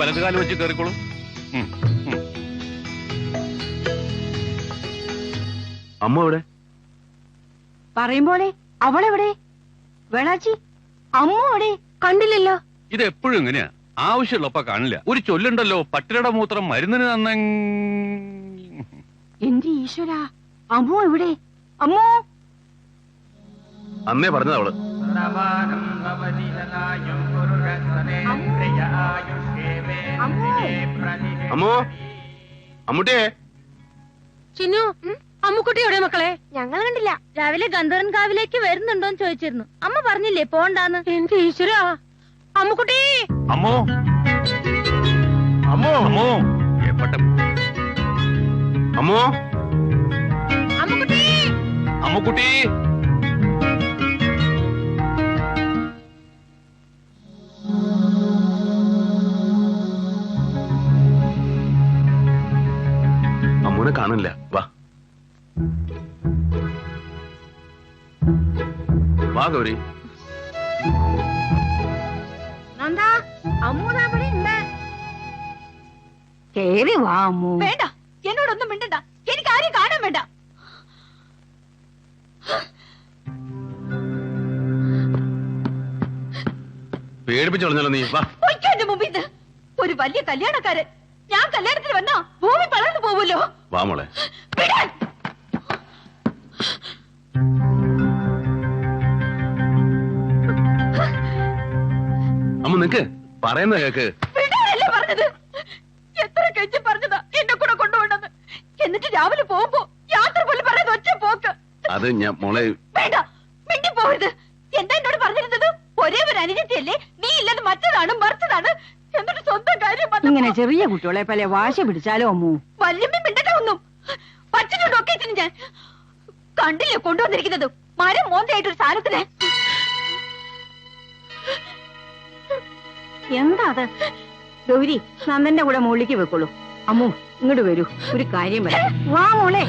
വലതുകാലം വെച്ച് കയറിക്കോളൂ. അമ്മ എവിടെ? പറയുമ്പോളെ അവളെവിടെ? വേളാച്ചി അമ്മ എവിടെ? കണ്ടില്ലല്ലോ. ഇത് എപ്പോഴും ഇങ്ങനെയാ, ആവശ്യമുള്ളപ്പ കാണില്ല. ഒരു ചൊല്ലുണ്ടല്ലോ, പട്ടിയുടെ മൂത്രം മരുന്നിന് തന്ന. എന്റെ ഈശ്വര, അമ്മോ എവിടെ? അമ്മോ അന്നേ പറഞ്ഞത് അവള്. അമ്മോ, അമ്മൂട്ടിയെ. ചിന്നു, അമ്മുക്കുട്ടി എവിടെ മക്കളെ? ഞങ്ങൾ കണ്ടില്ല. രാവിലെ ഗന്ധർവൻ കാവിലേക്ക് വരുന്നുണ്ടോന്ന് ചോദിച്ചിരുന്നു. അമ്മ പറഞ്ഞില്ലേ പോണ്ടാന്ന്. എന്റെ ഈശ്വര, അമ്മുക്കുട്ടി. അമ്മോ, അമ്മോ, അമ്മോ, എപ്പട്ടെ അമ്മോ, അമ്മുക്കുട്ടി, അമ്മുക്കുട്ടി. അമ്മൂനെ കാണില്ല. വാ വാ ഗൗരി. നന്ദാ, അമ്മൂതാ അവിടെ ഉണ്ട്. കേറി വാ അമ്മു. വേണ്ട, എന്നോടൊന്നും മിണ്ടണ്ട. എനിക്ക് ആരെയും കാണാൻ വേണ്ട. പേടിപ്പിച്ചു കളഞ്ഞല്ലോ നീ. വാ. എന്റെ മുമ്പിൽ നിന്ന് ഒരു വലിയ കല്യാണക്കാരൻ. ഞാൻ കല്യാണത്തിന് വന്നാ ഭൂമി പളർന്നു പോവുമല്ലോ. വാ മോളെ. അമ്മ നിക്ക്, പറയുന്ന കേക്ക്. വിടാനല്ലേ പറഞ്ഞത്? എത്ര കെഞ്ചി പറഞ്ഞതാ എന്നെ കൂടെ കൊണ്ടുപോകണമെന്ന്. എന്നിട്ട് രാവിലെ പോകുമ്പോ യാത്ര പോലും പറയാതെ ഒറ്റ പോക്ക്. അത് ഞാൻ മോളെ. വേണ്ട, മിണ്ടി പോകരുത്. എന്താ എന്നോട് പറഞ്ഞിരുന്നത്? ഒരേ ഒരു അനുജത്തിയല്ലേ, നീ ഇല്ലെന്ന് മറ്റതാണ് മറിച്ചതാണ്. എന്നിട്ട് സ്വന്തം കാര്യം ഇങ്ങനെ ചെറിയ കുട്ടികളെ പല വാശ പിടിച്ചാലോ അമ്മു? വല്യമ്മ മിണ്ടട്ടെ ഒന്നും. പച്ചിട്ടുണ്ടൊക്കെ ഞാൻ കണ്ടില്ലേ കൊണ്ടുവന്നിരിക്കുന്നത് മരം മോന്തയായിട്ടൊരു സാധനത്തിനെ. എന്താ അത്? ഗൗരി, നന്ദന്റെ കൂടെ മുകളിലേക്ക് വെക്കോളൂ. അമ്മു ഇങ്ങോട്ട് വരൂ, ഒരു കാര്യം പറയാം. വാ മോളെ.